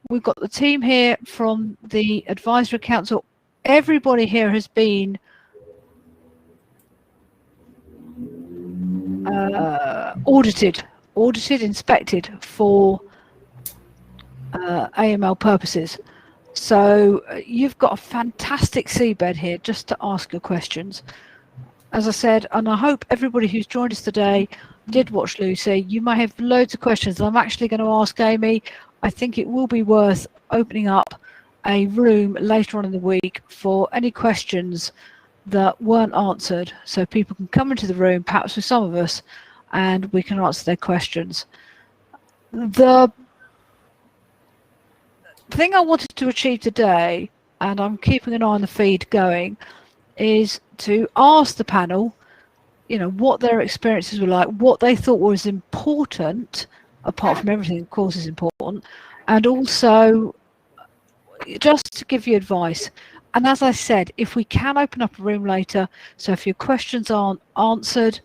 we've got the team here from the Advisory Council. Everybody here has been audited, inspected for AML purposes. So you've got a fantastic seabed here just to ask your questions. As I said, and I hope everybody who's joined us today did watch Lucy. You may have loads of questions. I'm actually going to ask Amy. I think it will be worth opening up a room later on in the week for any questions that weren't answered, so people can come into the room, perhaps with some of us, and we can answer their questions. The thing I wanted to achieve today, and I'm keeping an eye on the feed going, is to ask the panel, you know, what their experiences were like, what they thought was important, apart from everything, of course, is important, and also just to give you advice. And as I said, if we can open up a room later, so if your questions aren't answered,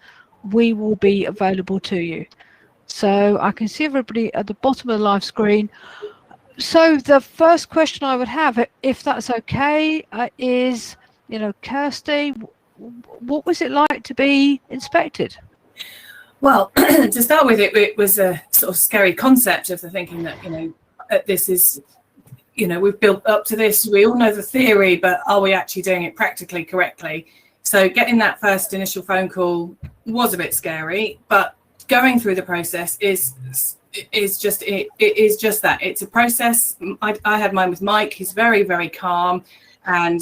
we will be available to you. So I can see everybody at the bottom of the live screen. So the first question I would have, if that's okay, is, you know, Kirsty, what was it like to be inspected? Well, to start with, it was a sort of scary concept of the thinking that, you know, this is, you know, we've built up to this, we all know the theory, but are we actually doing it practically correctly? So getting that first initial phone call was a bit scary, but going through the process is just, it is just that. It's a process. I had mine with Mike. He's very, very calm, and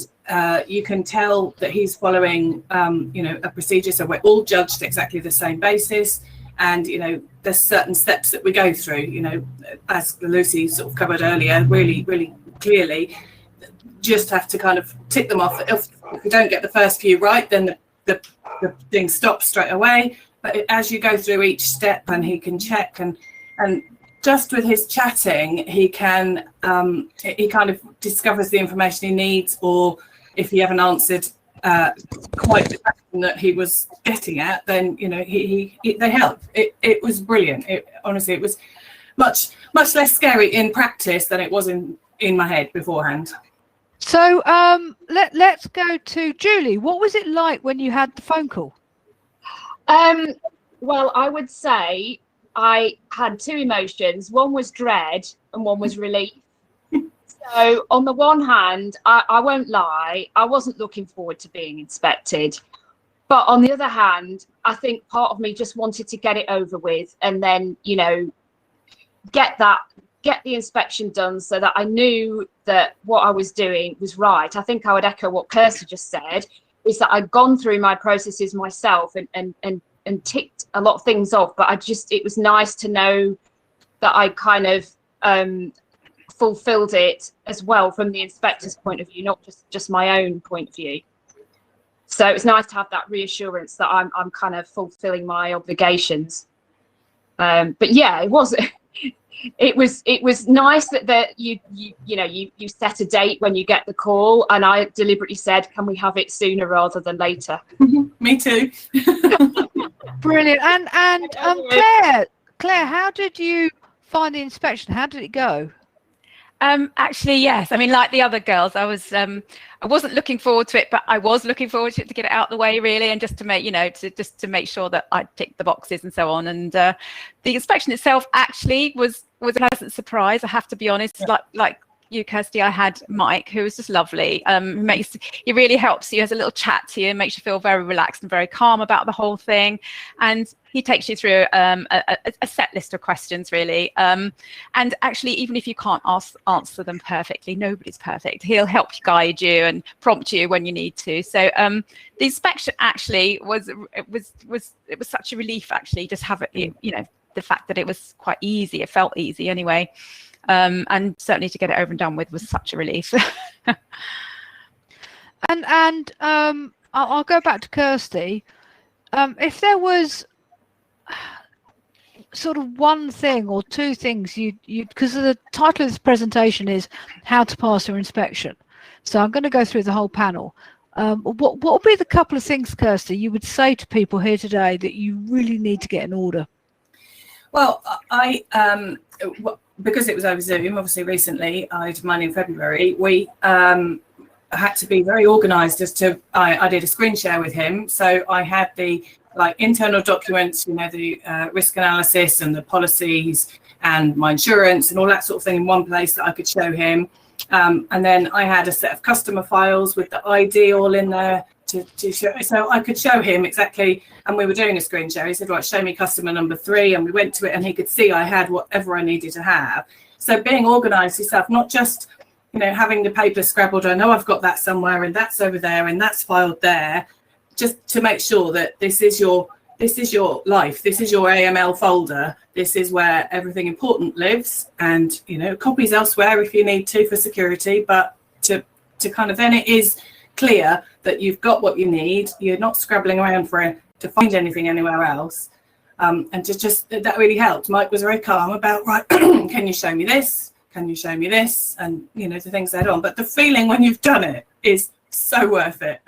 you can tell that he's following, you know, a procedure. So we're all judged exactly the same basis. And, you know, there's certain steps that we go through, you know, as Lucy sort of covered earlier, really, really clearly, just have to kind of tick them off. If we don't get the first few right, then the thing stops straight away. But as you go through each step, and he can check, and just with his chatting, he can, he kind of discovers the information he needs, or if he haven't answered quite the question that he was getting at, then, you know, they help. It was brilliant. Honestly, it was much less scary in practice than it was in my head beforehand. So let's go to Julie. What was it like when you had the phone call? Well, I would say I had two emotions. One was dread and one was relief. So on the one hand, I won't lie, I wasn't looking forward to being inspected. But on the other hand, I think part of me just wanted to get it over with, and then, you know, get the inspection done, so that I knew that what I was doing was right. I think I would echo what Kirsty just said, is that I'd gone through my processes myself and ticked a lot of things off, but it was nice to know that I kind of fulfilled it as well from the inspector's point of view, not just my own point of view. So it's nice to have that reassurance that I'm kind of fulfilling my obligations. But yeah, it was nice that you set a date when you get the call, and I deliberately said, can we have it sooner rather than later? Me too. Brilliant. And Claire, how did you find the inspection? How did it go? Actually, yes. I mean, like the other girls, I wasn't looking forward to it, but I was looking forward to it, to get it out of the way, really, and just to make, you know, to make sure that I ticked the boxes and so on. And the inspection itself actually was a pleasant surprise, I have to be honest. Yeah. Like you, Kirsty, I had Mike, who was just lovely. He really helps you, has a little chat to you, and makes you feel very relaxed and very calm about the whole thing. And he takes you through a set list of questions, really. And actually, even if you can't answer them perfectly, nobody's perfect. He'll help guide you and prompt you when you need to. So the inspection actually was such a relief, actually, just have it, you know, the fact that it was quite easy. It felt easy anyway. And certainly to get it over and done with was such a relief. And I'll go back to Kirsty. If there was sort of one thing or two things you because the title of this presentation is how to pass your inspection, so I'm going to go through the whole panel. What would be the couple of things, Kirsty, you would say to people here today that you really need to get in order? Well, because it was over Zoom, obviously recently, I did mine in February, we had to be very organised as to, I did a screen share with him. So I had the internal documents, the risk analysis and the policies and my insurance and all that sort of thing in one place that I could show him. And then I had a set of customer files with the ID all in there to show, so I could show him exactly, and we were doing a screen share. He said, right, show me customer number 3, and we went to it and he could see I had whatever I needed to have. So being organised yourself, not just, having the paper scrabbled, I know I've got that somewhere and that's over there and that's filed there, just to make sure that this is your life, this is your AML folder, this is where everything important lives, and copies elsewhere if you need to for security, but to kind of, then it is clear that you've got what you need, you're not scrabbling around to find anything anywhere else. And that really helped. Mike was very calm about, right, can you show me this, can you show me this, and the things that on, but the feeling when you've done it is so worth it.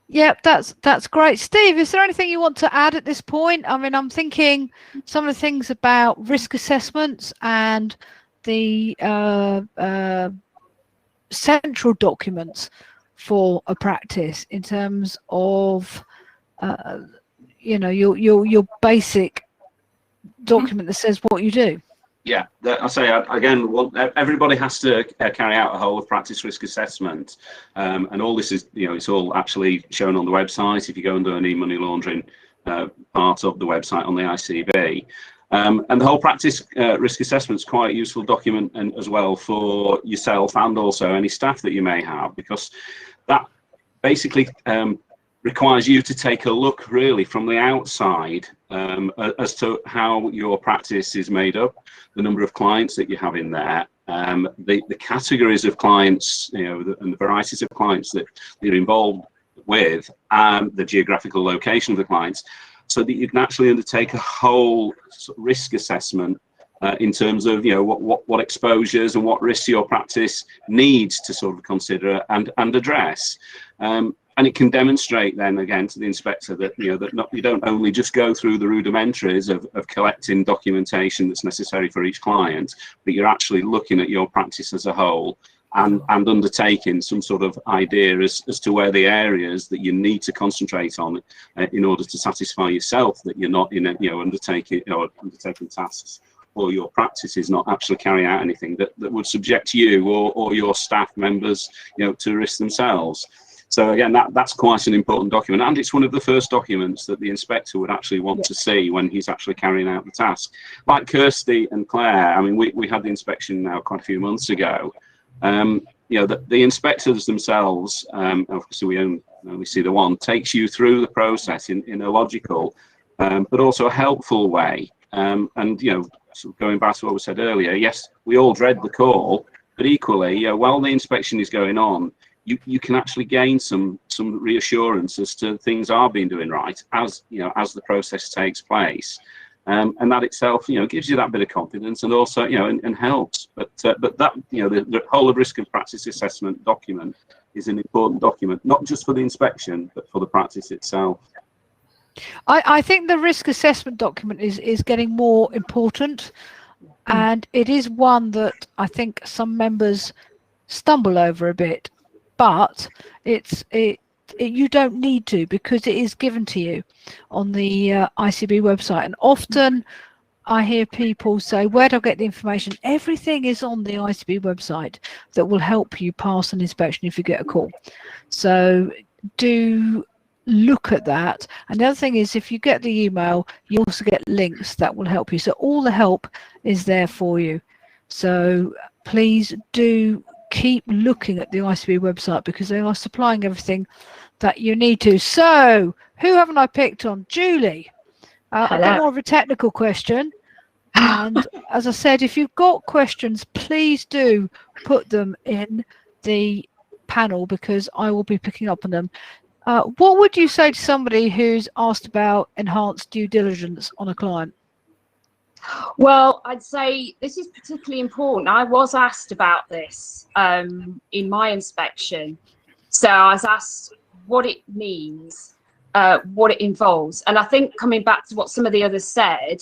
Yep, that's great. Steve, is there anything you want to add at this point? I mean, I'm thinking some of the things about risk assessments and the central documents for a practice in terms of your basic document that says what you do. Yeah, I say again, everybody has to carry out a whole of practice risk assessment, and all this is, it's all actually shown on the website. If you go under an e-money laundering part of the website on the ICB, and the whole practice risk assessment is quite a useful document, and as well for yourself and also any staff that you may have, because that basically requires you to take a look really from the outside as to how your practice is made up, the number of clients that you have in there, the categories of clients, and the varieties of clients that you're involved with, and the geographical location of the clients, so that you can actually undertake a whole risk assessment in terms of what exposures and what risks your practice needs to sort of consider and address. And it can demonstrate then again to the inspector that you don't only just go through the rudimentaries of collecting documentation that's necessary for each client, but you're actually looking at your practice as a whole and undertaking some sort of idea as to where the areas that you need to concentrate on in order to satisfy yourself that you're not undertaking tasks, or your practice is not actually carrying out anything that would subject you or your staff members to risk themselves. So again, that's quite an important document, and it's one of the first documents that the inspector would actually want to see when he's actually carrying out the task. Like Kirsty and Claire, I mean, we had the inspection now quite a few months ago. The inspectors themselves, obviously we only see the one, takes you through the process in a logical, but also a helpful way. And sort of going back to what we said earlier, yes, we all dread the call, but equally, while the inspection is going on, you can actually gain some reassurance as to things are being doing right as the process takes place, and that itself gives you that bit of confidence, and also and helps. But that the whole of risk and practice assessment document is an important document, not just for the inspection but for the practice itself. I think the risk assessment document is getting more important, and it is one that I think some members stumble over a bit. But you don't need to, because it is given to you on the ICB website. And often I hear people say, where do I get the information? Everything is on the ICB website that will help you pass an inspection if you get a call. So do look at that. And the other thing is, if you get the email, you also get links that will help you. So all the help is there for you. So please do keep looking at the ICB website, because they are supplying everything that you need to. So who haven't I picked on? Julie, a bit more of a technical question. And as I said, if you've got questions, please do put them in the panel, because I will be picking up on them. What would you say to somebody who's asked about enhanced due diligence on a client? Well, I'd say this is particularly important. I was asked about this in my inspection. So I was asked what it means, what it involves. And I think coming back to what some of the others said,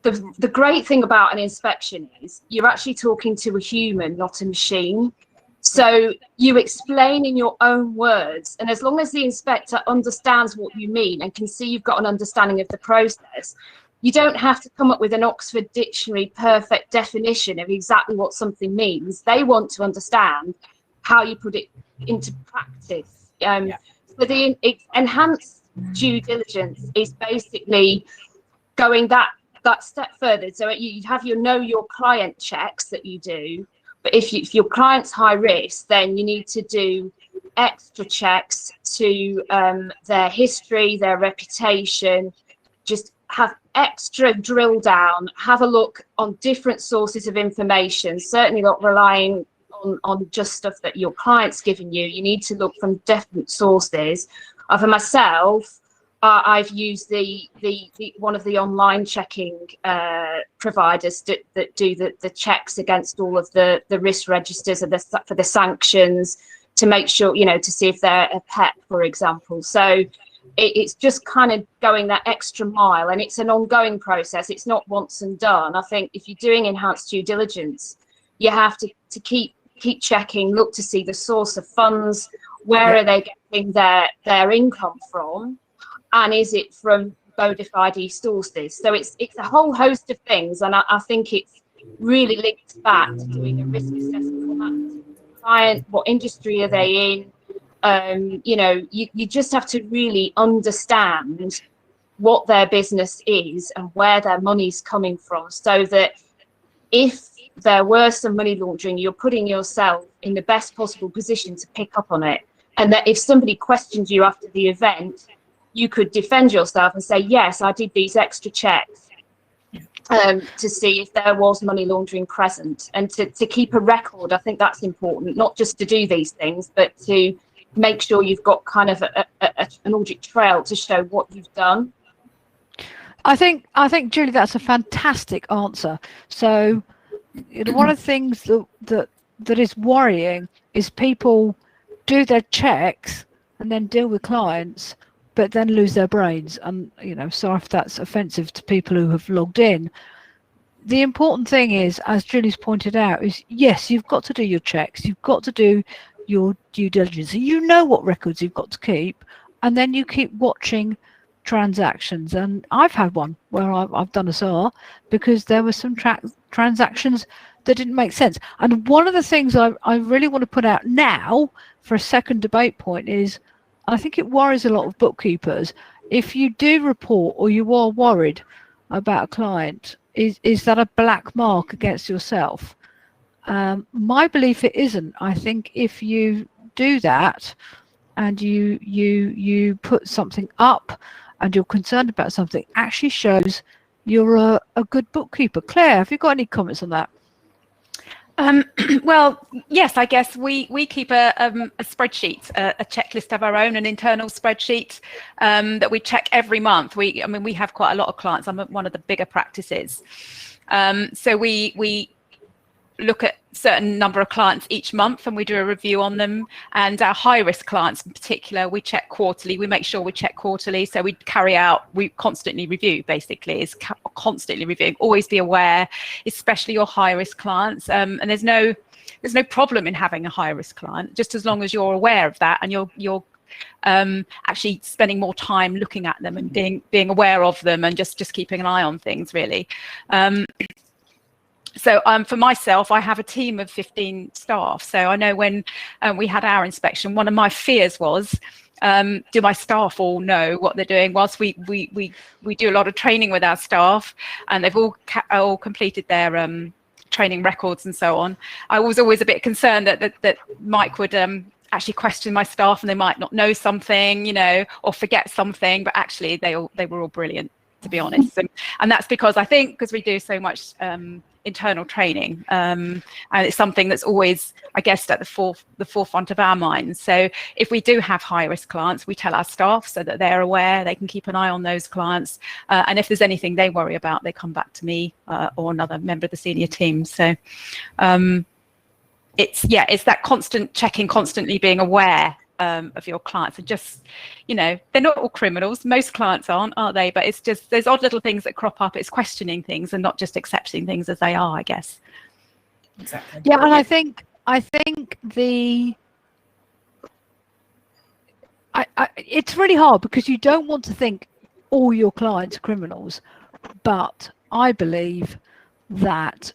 the great thing about an inspection is you're actually talking to a human, not a machine. So you explain in your own words, and as long as the inspector understands what you mean and can see you've got an understanding of the process, you don't have to come up with an Oxford Dictionary perfect definition of exactly what something means. They want to understand how you put it into practice. So the enhanced due diligence is basically going that step further. So you have your know your client checks that you do, but if your client's high risk, then you need to do extra checks to their history, their reputation, just have extra drill down, have a look on different sources of information, certainly not relying on just stuff that your client's given you. You need to look from different sources. For myself, I've used the one of the online checking providers that do the checks against all of the risk registers and for the sanctions, to make sure, to see if they're a PEP, for example. So it's just kind of going that extra mile, and it's an ongoing process. It's not once and done. I think if you're doing enhanced due diligence, you have to keep checking, look to see the source of funds, where are they getting their income from, and is it from bona fide sources? So it's a whole host of things, and I think it's really linked back to doing a risk assessment on that client. What industry are they in? You just have to really understand what their business is and where their money's coming from, so that if there were some money laundering, you're putting yourself in the best possible position to pick up on it. And that if somebody questions you after the event, you could defend yourself and say, yes, I did these extra checks to see if there was money laundering present, and to keep a record. I think that's important, not just to do these things, but to make sure you've got kind of an audit trail to show what you've done. I think, Julie, that's a fantastic answer. So, one of the things that is worrying is people do their checks and then deal with clients, but then lose their brains. And, sorry if that's offensive to people who have logged in. The important thing is, as Julie's pointed out, is yes, you've got to do your checks. You've got to do your due diligence. You know what records you've got to keep, and then you keep watching transactions. And I've had one where I've done a SAR because there were some transactions that didn't make sense. And one of the things I really want to put out now for a second debate point is, I think it worries a lot of bookkeepers, if you do report or you are worried about a client, is that a black mark against yourself? My belief, it isn't. I think if you do that and you put something up and you're concerned about something, actually shows you're a good bookkeeper. Claire, have you got any comments on that? Well, yes, I guess we keep a spreadsheet, a checklist of our own, an internal spreadsheet that we check every month. We have quite a lot of clients. I'm one of the bigger practices. So we look at certain number of clients each month and we do a review on them, and our high risk clients in particular we check quarterly. We make sure we check quarterly, so we constantly review, basically is constantly reviewing. Always be aware, especially your high risk clients, and there's no problem in having a high risk client, just as long as you're aware of that and you're actually spending more time looking at them and being aware of them and just keeping an eye on things, really. So for myself, I have a team of 15 staff. So I know when we had our inspection, one of my fears was, do my staff all know what they're doing? Whilst we do a lot of training with our staff, and they've all completed their training records and so on, I was always a bit concerned that Mike would actually question my staff and they might not know something, or forget something. But actually, they were all brilliant, to be honest. And that's because we do so much internal training, and it's something that's always, I guess, at the forefront of our minds. So if we do have high risk clients, we tell our staff so that they're aware, they can keep an eye on those clients, and if there's anything they worry about, they come back to me or another member of the senior team. So it's that constant checking, constantly being aware of your clients, and just, you know, they're not all criminals. Most clients aren't, are they? But it's just there's odd little things that crop up. It's questioning things and not just accepting things as they are, I guess. Exactly. Yeah, and I think it's really hard because you don't want to think all your clients are criminals, but I believe that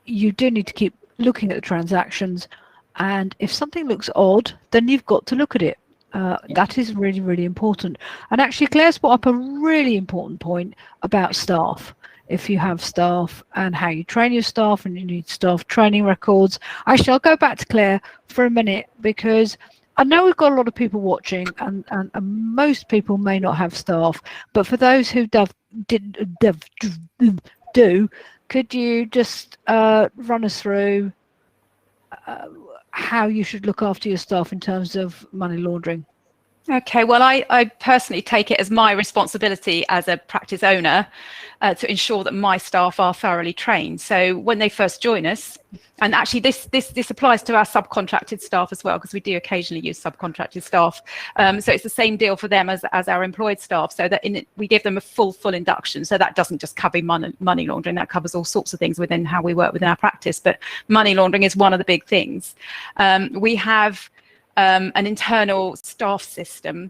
you do need to keep looking at the transactions, and if something looks odd, then you've got to look at it. That is really, really important. And actually, Claire's brought up a really important point about staff. If you have staff and how you train your staff, and you need staff training records. Actually, I'll go back to Claire for a minute, because I know we've got a lot of people watching, and most people may not have staff, but for those who do, could you just run us through how you should look after your staff in terms of money laundering? Okay, well, I personally take it as my responsibility as a practice owner to ensure that my staff are thoroughly trained. So when they first join us, and actually this applies to our subcontracted staff as well, because we do occasionally use subcontracted staff. So it's the same deal for them as our employed staff, so that we give them a full induction. So that doesn't just cover money laundering, that covers all sorts of things within how we work within our practice. But money laundering is one of the big things. We have an internal staff system,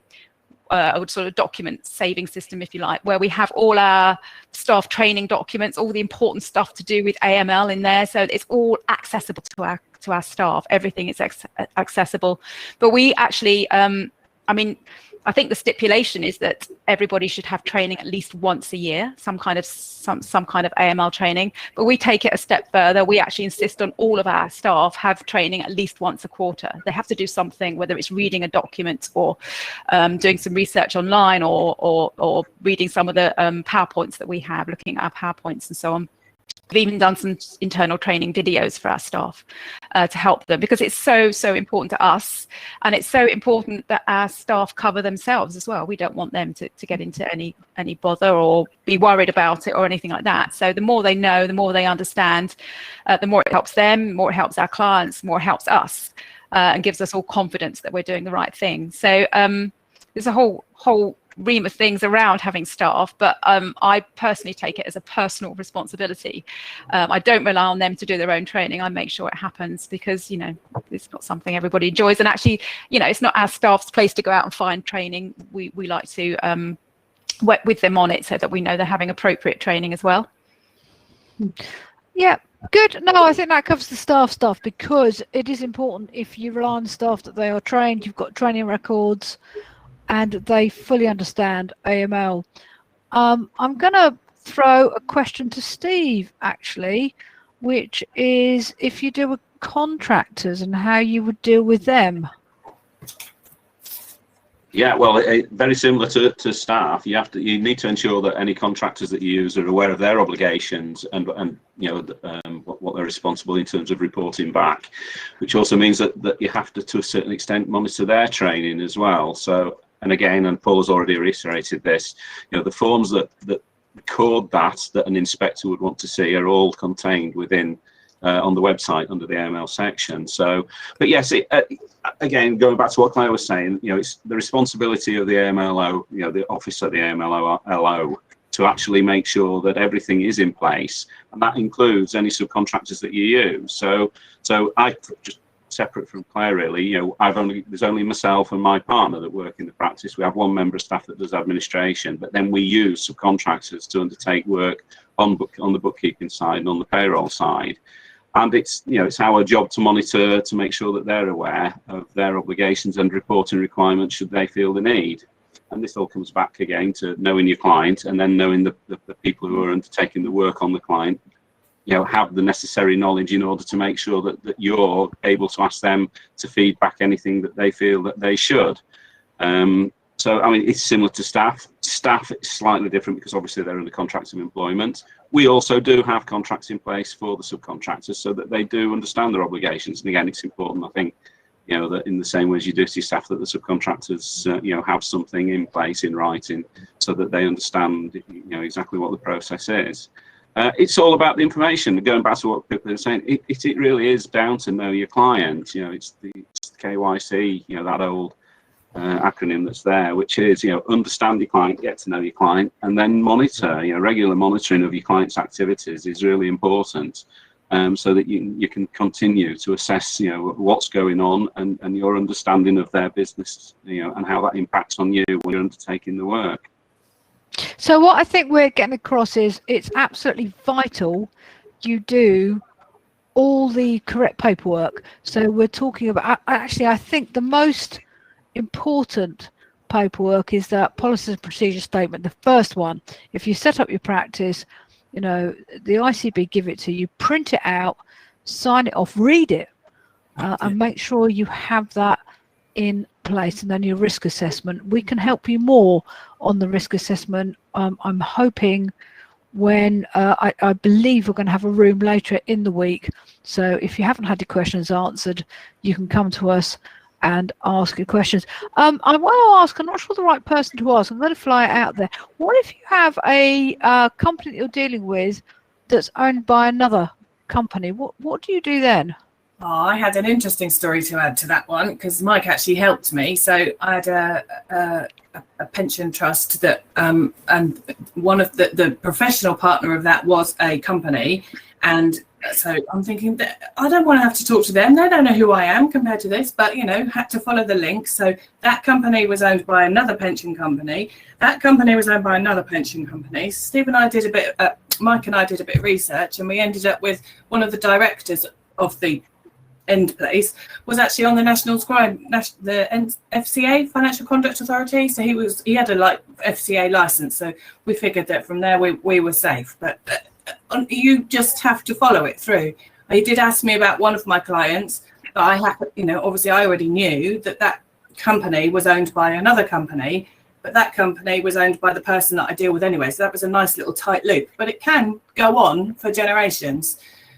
a sort of document saving system, if you like, where we have all our staff training documents, all the important stuff to do with AML in there. So it's all accessible to our staff. Everything is accessible. But we actually, I think the stipulation is that everybody should have training at least once a year, some kind of AML training. But we take it a step further. We actually insist on all of our staff have training at least once a quarter. They have to do something, whether it's reading a document or doing some research online or reading some of the PowerPoints that we have, looking at our PowerPoints and so on. We've even done some internal training videos for our staff to help them, because it's so important to us, and it's so important that our staff cover themselves as well. We don't want them to get into any bother or be worried about it or anything like that. So the more they know, the more they understand, the more it helps them, the more it helps our clients, the more it helps us, and gives us all confidence that we're doing the right thing. So there's a whole ream of things around having staff, but I personally take it as a personal responsibility. I don't rely on them to do their own training. I make sure it happens, because, you know, it's not something everybody enjoys, and actually, you know, it's not our staff's place to go out and find training. We like to work with them on it so that we know they're having appropriate training as well. Yeah, good. No, I think that covers the staff stuff, because it is important, if you rely on staff, that they are trained, you've got training records, and they fully understand AML. I'm going to throw a question to Steve, actually, which is if you deal with contractors and how you would deal with them. Yeah, well, very similar to staff. You need to ensure that any contractors that you use are aware of their obligations and you know what they're responsible in terms of reporting back, which also means that you have to a certain extent monitor their training as well. So, and again, and Paul has already reiterated this, you know, the forms that record that an inspector would want to see are all contained within on the website under the AML section. So, but yes, again, going back to what Claire was saying, you know, it's the responsibility of the AMLO, you know, the office of the AMLO to actually make sure that everything is in place, and that includes any subcontractors that you use. So I just, separate from Claire, really, you know, there's only myself and my partner that work in the practice. We have one member of staff that does administration, but then we use subcontractors to undertake work on the bookkeeping side and on the payroll side. And it's, you know, it's our job to monitor, to make sure that they're aware of their obligations and reporting requirements should they feel the need. And this all comes back again to knowing your client, and then knowing the people who are undertaking the work on the client, you know, have the necessary knowledge in order to make sure that you're able to ask them to feed back anything that they feel that they should. So, I mean, it's similar to staff. Staff is slightly different because obviously they're under contracts of employment. We also do have contracts in place for the subcontractors so that they do understand their obligations. And again, it's important, I think, you know, that in the same way as you do to staff, that the subcontractors, you know, have something in place in writing so that they understand, you know, exactly what the process is. It's all about the information. Going back to what people are saying, it really is down to know your client. You know, it's KYC, that old acronym that's there, which is, understand your client, get to know your client, and then monitor. Regular monitoring of your client's activities is really important, so that you can continue to assess, what's going on and your understanding of their business, and how that impacts on you when you're undertaking the work. So what I think we're getting across is it's absolutely vital you do all the correct paperwork. So we're talking about, actually, I think the most important paperwork is that policy and procedure statement, the first one. If you set up your practice, the ICB give it to you, print it out, sign it off, read it, and make sure you have that in place. And then your risk assessment, we can help you more on the risk assessment. I'm hoping when I believe we're going to have a room later in the week, so if you haven't had your questions answered, you can come to us and ask your questions. I want to ask, I'm not sure the right person to ask, I'm going to fly it out there. What if you have a company that you're dealing with that's owned by another company? What do you do then? Oh, I had an interesting story to add to that one, because Mike actually helped me. So I had a pension trust that, and one of the professional partner of that was a company. And so I'm thinking that I don't want to have to talk to them. They don't know who I am compared to this, but, had to follow the link. So that company was owned by another pension company. That company was owned by another pension company. Steve and I did Mike and I did a bit of research, and we ended up with one of the directors of the end place was actually on the National Scribe, the FCA, Financial Conduct Authority. So he had a FCA license. So we figured that from there we were safe. But you just have to follow it through. He did ask me about one of my clients, but I have, obviously I already knew that company was owned by another company, but that company was owned by the person that I deal with anyway. So that was a nice little tight loop. But it can go on for generations.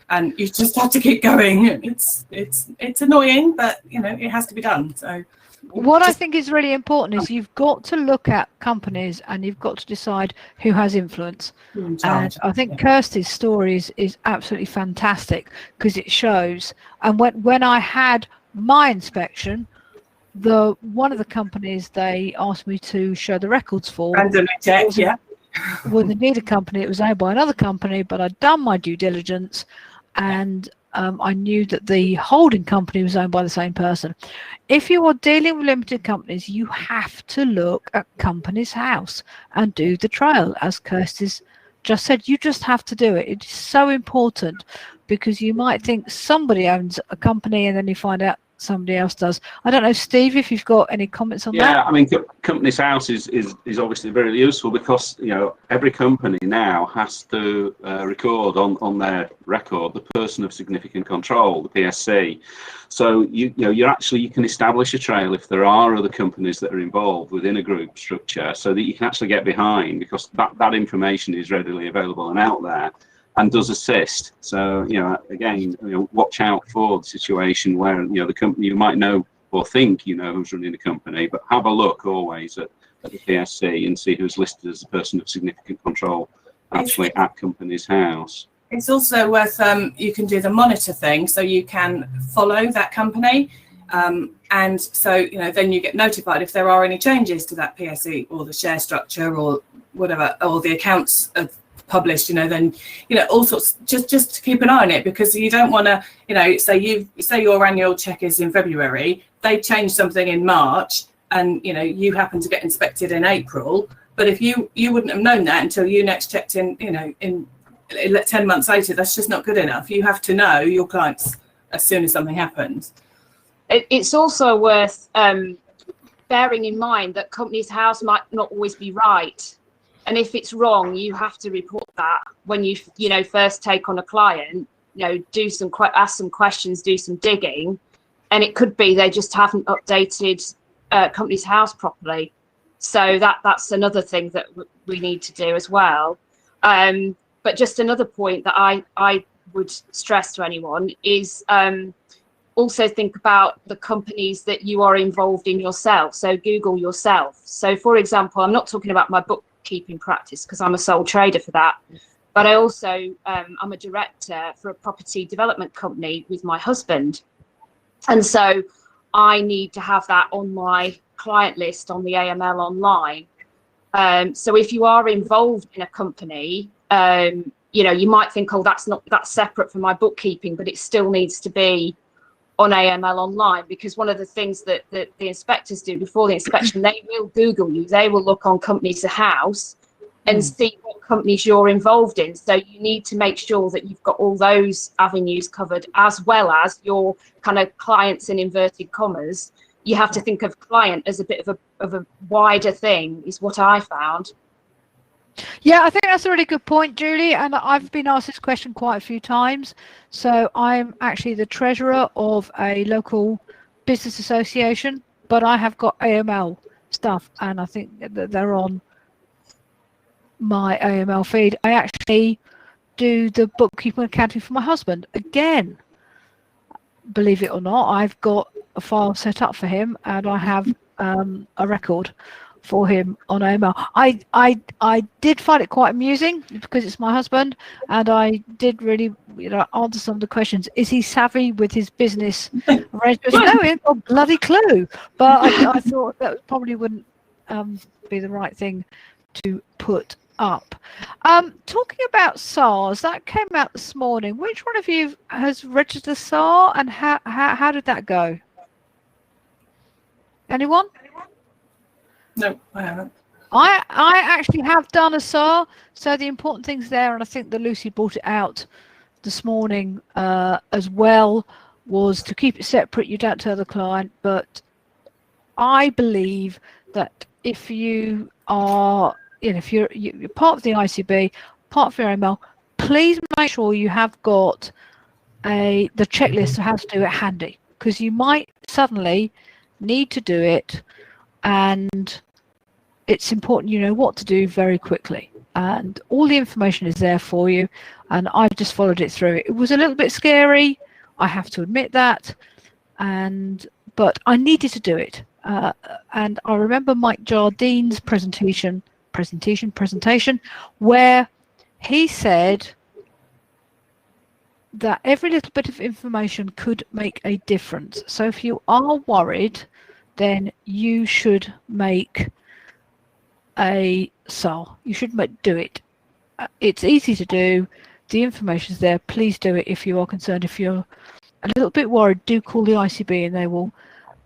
And you just have to keep going. It's annoying, but it has to be done. So what I think is really important is you've got to look at companies and you've got to decide who has influence. And I think Kirsty's story is absolutely fantastic, because it shows. And when I had my inspection, one of the companies they asked me to show the records for randomly checked, was indeed a company. It was owned by another company, but I'd done my due diligence, and I knew that the holding company was owned by the same person. If you are dealing with limited companies, you have to look at Companies House and do the trial, as Kirsty's just said. You just have to do it. It is so important, because you might think somebody owns a company and then you find out somebody else does. I don't know, Steve, if you've got any comments on that. Yeah, I mean, Companies House is obviously very useful, because every company now has to record on their record the person of significant control, the PSC. So you can establish a trail if there are other companies that are involved within a group structure, so that you can actually get behind, because that information is readily available and out there, and does assist. So, again, watch out for the situation where, the company you might know or think who's running the company, but have a look always at the PSC and see who's listed as a person of significant control actually at Companies House. It's also worth, you can do the monitor thing, so you can follow that company. And so, then you get notified if there are any changes to that PSC or the share structure or whatever, or the accounts of published, then all sorts, just to keep an eye on it, because you don't want to, say your annual check is in February, they change something in March, and you happen to get inspected in April, but if you wouldn't have known that until you next checked in 10 months later, that's just not good enough. You have to know your clients as soon as something happens. It's also worth bearing in mind that Companies House might not always be right. And if it's wrong, you have to report that when you first take on a client. Ask some questions, do some digging, and it could be they just haven't updated Companies House properly. So that's another thing that we need to do as well. But just another point that I would stress to anyone is also think about the companies that you are involved in yourself. So Google yourself. So, for example, I'm not talking about my bookkeeping practice, because I'm a sole trader for that, but I also I'm a director for a property development company with my husband, and so I need to have that on my client list on the AML online. So if you are involved in a company, you know, you might think, oh, that's separate from my bookkeeping, but it still needs to be on AML online, because one of the things that the inspectors do before the inspection, they will Google you, they will look on Companies House and see what companies you're involved in. So you need to make sure that you've got all those avenues covered, as well as your kind of clients in inverted commas. You have to think of client as a bit of a wider thing, is what I found. Yeah, I think that's a really good point, Julie, and I've been asked this question quite a few times. So I'm actually the treasurer of a local business association, but I have got AML stuff, and I think that they're on my AML feed. I actually do the bookkeeping and accounting for my husband. Again, believe it or not, I've got a file set up for him, and I have a record for him on AML. I did find it quite amusing because it's my husband, and I did really, you know, answer some of the questions. Is he savvy with his business arrangements? No, he ain't got a bloody clue. But I thought that probably wouldn't be the right thing to put up. Talking about SARs, that came out this morning. Which one of you has registered a SAR, and how did that go? Anyone? No, I haven't. I actually have done a SAR, so the important things there, and I think that Lucy brought it out this morning as well, was to keep it separate. You don't tell the client, but I believe that if you are, you know, if you're part of the ICB, part of your AML, please make sure you have got the checklist of how to do it handy, because you might suddenly need to do it, and it's important you know what to do very quickly, and all the information is there for you. And I've just followed it through. It was a little bit scary, I have to admit that, but I needed to do it. And I remember Mike Jardine's presentation, where he said that every little bit of information could make a difference. So if you are worried, then you should make a SAR. You should do it. It's easy to do. The information is there. Please do it if you are concerned. If you're a little bit worried, do call the ICB and they will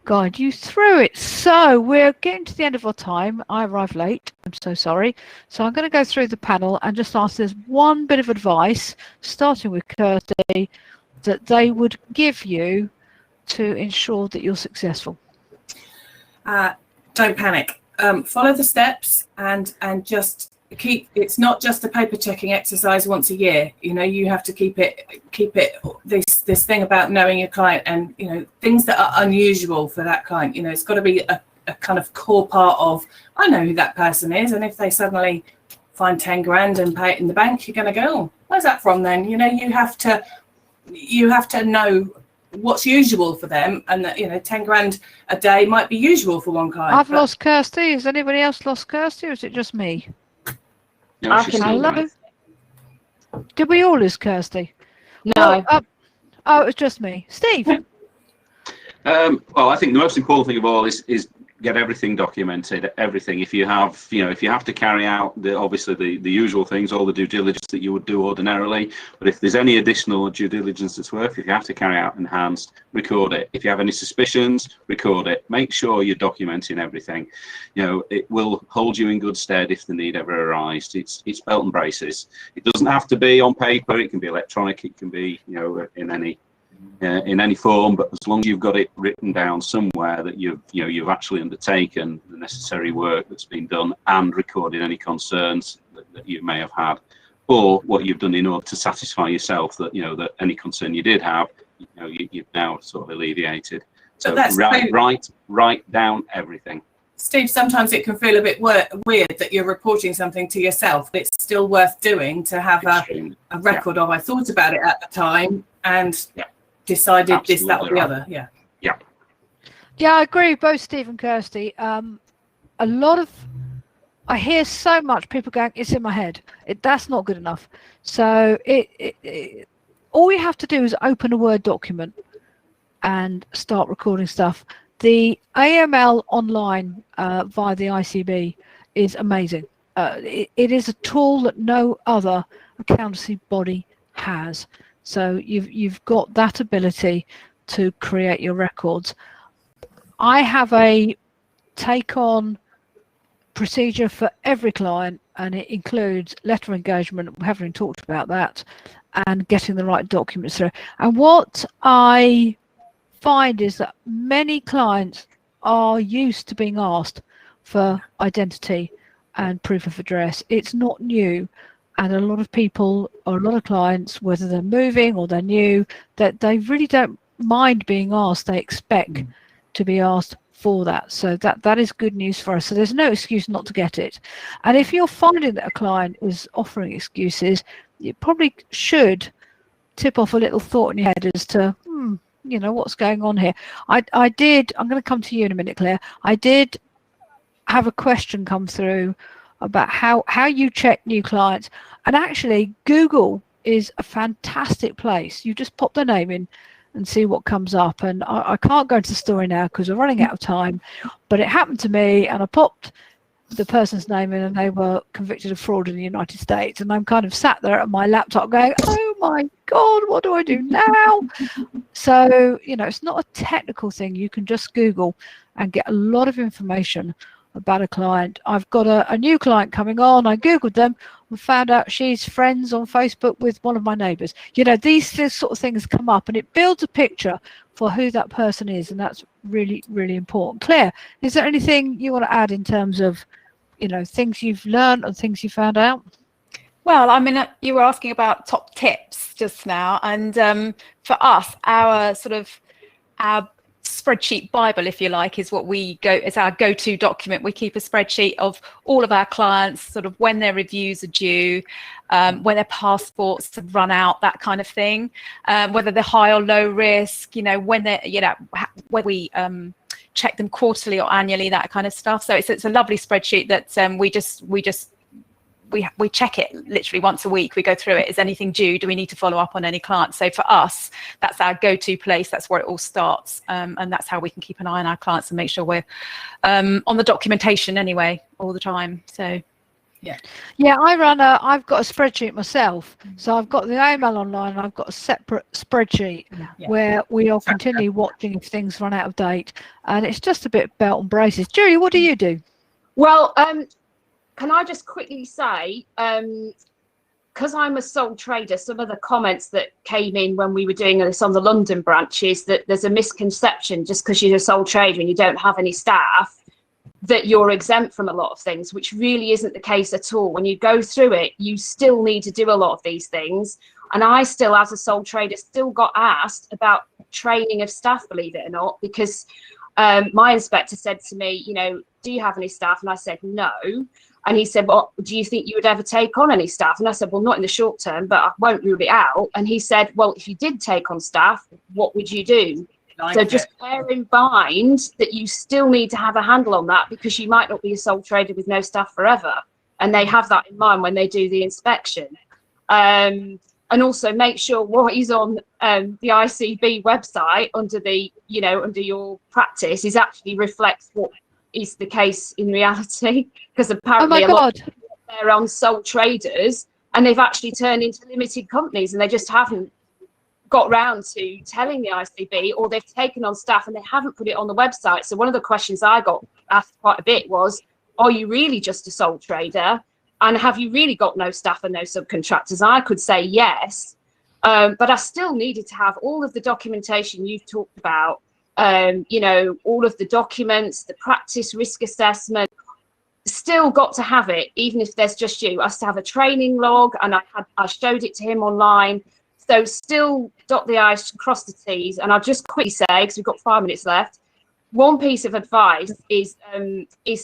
guide you through it. So we're getting to the end of our time. I arrived late. I'm so sorry. So I'm going to go through the panel and just ask there's one bit of advice, starting with Kirsty, that they would give you to ensure that you're successful. Don't panic. Follow the steps and just keep. It's not just a paper checking exercise once a year. You know, you have to keep it. This thing about knowing your client, and you know, things that are unusual for that client. You know, it's got to be a kind of core part of. I know who that person is, and if they suddenly find 10 grand and pay it in the bank, you're going to go, oh, where's that from then? You know, you have to know what's usual for them, and that, you know, 10 grand a day might be usual for one client. I've lost Kirsty. Has anybody else lost Kirsty, or is it just me? No, Hello? Did we all lose Kirsty? No. Oh, it was just me. Steve? Well, I think the most important thing of all is get everything documented. Everything. If you have, if you have to carry out obviously the usual things, all the due diligence that you would do ordinarily, but if there's any additional due diligence that's worth, if you have to carry out enhanced, record it. If you have any suspicions, record it. Make sure you're documenting everything. You know, it will hold you in good stead if the need ever arises. It's belt and braces. It doesn't have to be on paper. It can be electronic. It can be, in any form, but as long as you've got it written down somewhere that you've actually undertaken the necessary work that's been done, and recorded any concerns that you may have had, or what you've done in order to satisfy yourself that that any concern you did have, you've now sort of alleviated. So write down everything. Steve, sometimes it can feel a bit weird that you're reporting something to yourself, but it's still worth doing to have a record of. I thought about it at the time and decided absolutely this, that, or the other. Yeah, I agree with both Steve and Kirsty. I hear so much people going, it's in my head. That's not good enough. So all you have to do is open a Word document and start recording stuff. The AML online via the ICB is amazing. It is a tool that no other accountancy body has. So you've got that ability to create your records. I have a take-on procedure for every client, and it includes letter engagement. We haven't even talked about that, and getting the right documents through. And what I find is that many clients are used to being asked for identity and proof of address. It's not new, and a lot of people, or a lot of clients, whether they're moving or they're new, that they really don't mind being asked. They expect to be asked for that. So that is good news for us. So there's no excuse not to get it. And if you're finding that a client is offering excuses, you probably should tip off a little thought in your head as to, you know, what's going on here. I'm going to come to you in a minute, Claire. I did have a question come through about how you check new clients. And actually, Google is a fantastic place. You just pop their name in and see what comes up. And I can't go into the story now because we're running out of time, but it happened to me, and I popped the person's name in and they were convicted of fraud in the United States. And I'm kind of sat there at my laptop going, oh my God, what do I do now? So, you know, it's not a technical thing. You can just Google and get a lot of information about a client. I've got a new client coming on. I Googled them and found out she's friends on Facebook with one of my neighbours. You know, these sort of things come up, and it builds a picture for who that person is, and that's really, really important. Claire, is there anything you want to add in terms of, you know, things you've learned and things you found out? Well, I mean, you were asking about top tips just now, and for us, our spreadsheet Bible, if you like, is what it's our go-to document. We keep a spreadsheet of all of our clients, sort of when their reviews are due, when their passports have run out, that kind of thing, whether they're high or low risk, you know, when they're, you know, whether we check them quarterly or annually, that kind of stuff. So it's a lovely spreadsheet that we check it literally once a week. We go through it. Is anything due? Do we need to follow up on any clients? So for us, that's our go-to place. That's where it all starts. And that's how we can keep an eye on our clients and make sure we're on the documentation anyway, all the time. So, yeah, I've got a spreadsheet myself. So I've got the AML online, and I've got a separate spreadsheet where we are continually watching if things run out of date. And it's just a bit belt and braces. Julie, what do you do? Well, can I just quickly say, because I'm a sole trader, some of the comments that came in when we were doing this on the London branch is that there's a misconception just because you're a sole trader and you don't have any staff that you're exempt from a lot of things, which really isn't the case at all. When you go through it, you still need to do a lot of these things. And I still, as a sole trader, still got asked about training of staff, believe it or not, because my inspector said to me, you know, do you have any staff? And I said, no. And he said, well, do you think you would ever take on any staff? And I said, well, not in the short term, but I won't rule it out. And he said, well, if you did take on staff, what would you do? So just bear in mind that you still need to have a handle on that, because you might not be a sole trader with no staff forever. And they have that in mind when they do the inspection. And also make sure what is on the ICB website under the, you know, under your practice is actually reflects what is the case in reality, because apparently a lot of people, they're on sole traders and they've actually turned into limited companies and they just haven't got round to telling the ICB, or they've taken on staff and they haven't put it on the website. So one of the questions I got asked quite a bit was, are you really just a sole trader, and have you really got no staff and no subcontractors? I could say yes, but I still needed to have all of the documentation you've talked about, you know, all of the documents, the practice risk assessment, still got to have it, even if there's just you. I still have a training log, and I showed it to him online. So still dot the I's, cross the T's. And I'll just quickly say, because we've got 5 minutes left, one piece of advice is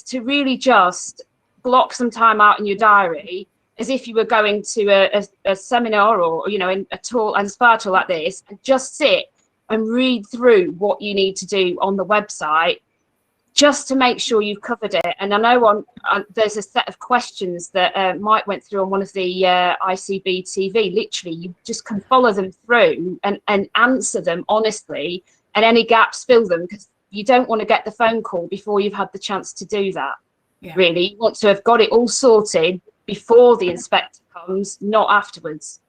to really just block some time out in your diary, as if you were going to a seminar or, you know, in a tour, an Inspire Tour like this, and just sit and read through what you need to do on the website, just to make sure you've covered it. And I know there's a set of questions that Mike went through on one of the ICB TV. Literally, you just can follow them through and answer them honestly. and any gaps, fill them, because you don't want to get the phone call before you've had the chance to do that. Yeah. Really, you want to have got it all sorted before the inspector comes, not afterwards.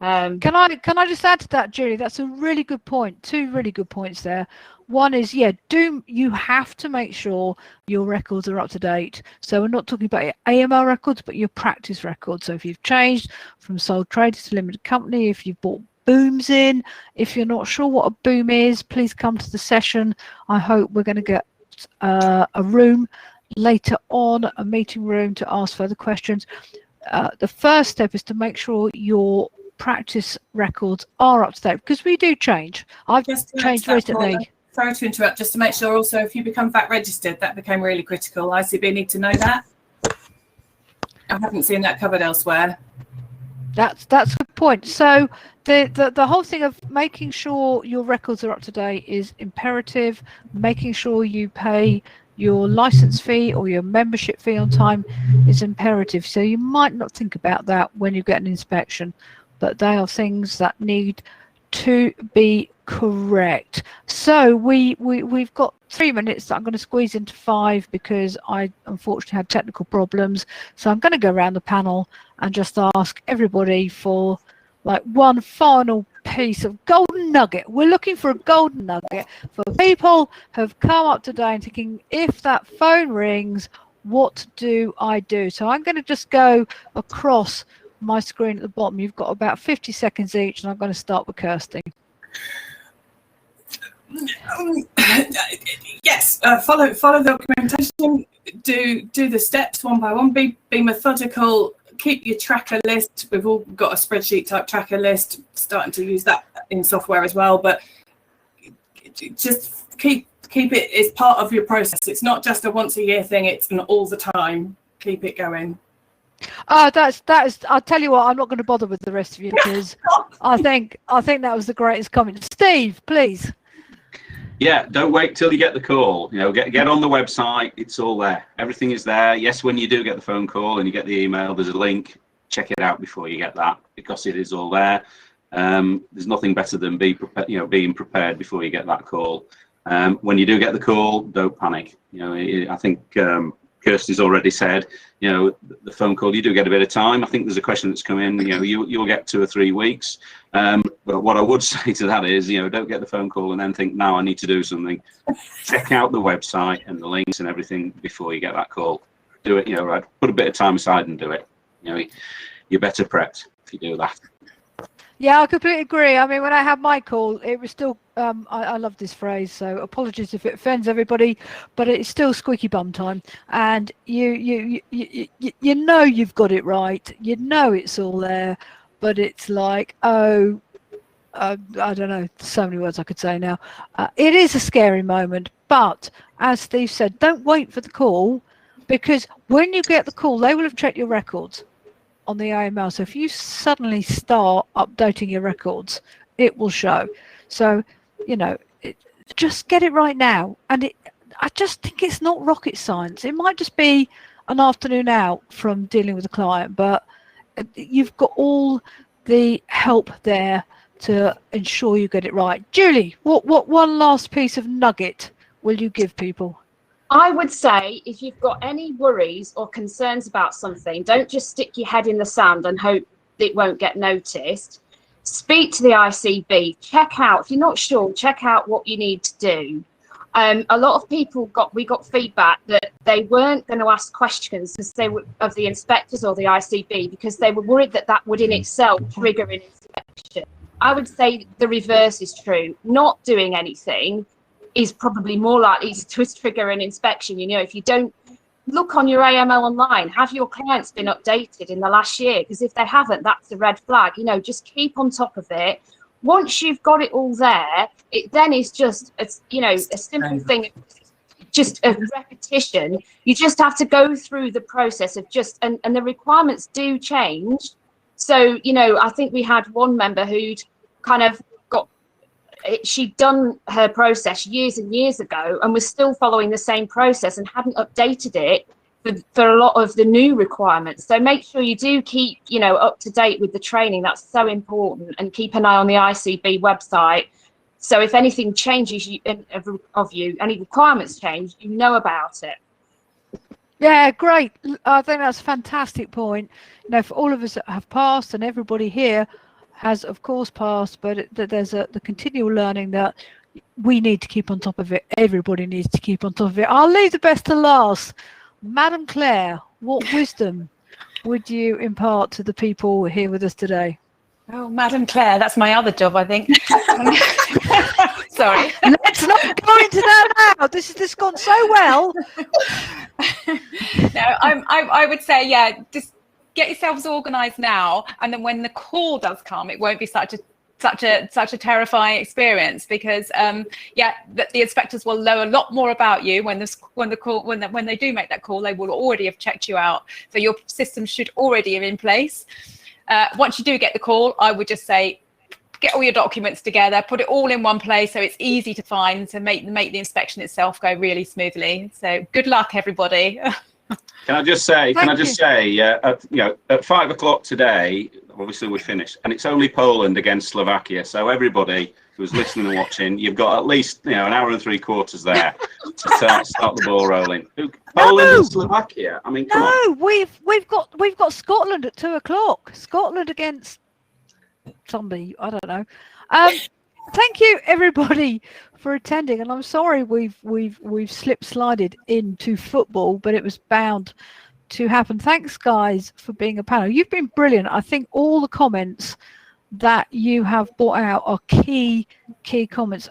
Can I just add to that, Julie? That's a really good point. Two really good points there. One is, you have to make sure your records are up to date. So we're not talking about your AML records, but your practice records. So if you've changed from sole trader to limited company, if you've bought booms in, if you're not sure what a boom is, please come to the session. I hope we're going to get a room later on, a meeting room, to ask further questions. The first step is to make sure your practice records are up to date, because we do change. I've changed recently. Sorry to interrupt, just to make sure also, if you become VAT registered, that became really critical. ICB need to know that. I haven't seen that covered elsewhere. That's a good point. So the whole thing of making sure your records are up to date is imperative. Making sure you pay your license fee or your membership fee on time is imperative. So you might not think about that when you get an inspection, but they are things that need to be correct. So we've got 3 minutes that I'm going to squeeze into 5 because I unfortunately had technical problems. So I'm going to go around the panel and just ask everybody for like one final piece of golden nugget. We're looking for a golden nugget for people who have come up today and thinking, if that phone rings, what do I do? So I'm going to just go across my screen at the bottom. You've got about 50 seconds each, and I'm going to start with Kirsty. Yes, follow the documentation. Do the steps one by one. Be methodical. Keep your tracker list. We've all got a spreadsheet type tracker list. Starting to use that in software as well, but just keep it as part of your process. It's not just a once a year thing. It's an all the time. Keep it going. That is. I'll tell you what. I'm not going to bother with the rest of you because I think that was the greatest comment. Steve, please. Yeah, don't wait till you get the call. You know, get on the website. It's all there. Everything is there. Yes, when you do get the phone call and you get the email, there's a link. Check it out before you get that, because it is all there. There's nothing better than being prepared before you get that call. When you do get the call, don't panic. You know, I think Kirsty's already said, you know, the phone call, you do get a bit of time. I think there's a question that's come in, you know, you'll get 2 or 3 weeks. But what I would say to that is, you know, don't get the phone call and then think, now I need to do something. Check out the website and the links and everything before you get that call. Do it, you know, right, put a bit of time aside and do it. You know, you're better prepped if you do that. Yeah, I completely agree. I mean, when I had my call, it was still, I love this phrase, so apologies if it offends everybody, but it's still squeaky bum time. And you know you've got it right. You know it's all there, but it's like, I don't know, so many words I could say now. It is a scary moment, but as Steve said, don't wait for the call, because when you get the call, they will have checked your records on the AML. So if you suddenly start updating your records, it will show. So, you know, just get it right now. And I just think it's not rocket science. It might just be an afternoon out from dealing with a client, but you've got all the help there to ensure you get it right. Julie, what one last piece of nugget will you give people? I would say, if you've got any worries or concerns about something, don't just stick your head in the sand and hope it won't get noticed. Speak to the ICB. Check out, if you're not sure, check out what you need to do. A lot of people we got feedback that they weren't going to ask questions of the inspectors or the ICB because they were worried that would in itself trigger an inspection. I would say the reverse is true. Not doing anything is probably more likely to trigger an inspection. You know, if you don't look on your AML online, have your clients been updated in the last year? Because if they haven't, that's a red flag. You know, just keep on top of it. Once you've got it all there, it then is just, you know, a simple thing, just a repetition. You just have to go through the process of and the requirements do change. So, you know, I think we had one member who'd kind of she'd done her process years and years ago and was still following the same process and hadn't updated it for a lot of the new requirements. So make sure you do keep, you know, up to date with the training. That's so important, and keep an eye on the ICB website So if anything changes of you, any requirements change, you know about it. Yeah, great. I think that's a fantastic point. You know, for all of us that have passed, and everybody here has, of course, passed, but there's the continual learning that we need to keep on top of it. Everybody needs to keep on top of it. I'll leave the best to last. Madam Claire, what wisdom would you impart to the people here with us today? Oh, Madam Claire, that's my other job, I think. Sorry. Let's not go into that now. This has gone so well. No, I would say, yeah, just get yourselves organised now, and then when the call does come, it won't be such a terrifying experience, because the inspectors will know a lot more about you when they do make that call. They will already have checked you out, so your system should already be in place. Once you do get the call, I would just say, get all your documents together, put it all in one place so it's easy to find, to make the inspection itself go really smoothly. So good luck, everybody. Can I just say, at 5 o'clock today, obviously we're finished, and it's only Poland against Slovakia. So everybody who's listening and watching, you've got at least an hour and 3/4 there to start the ball rolling. Poland and Slovakia. I mean, come on. We've got Scotland at 2 o'clock. Scotland against somebody, I don't know. Thank you everybody for attending, and I'm sorry we've slided into football, but it was bound to happen. Thanks guys for being a panel. You've been brilliant. I think all the comments that you have brought out are key comments.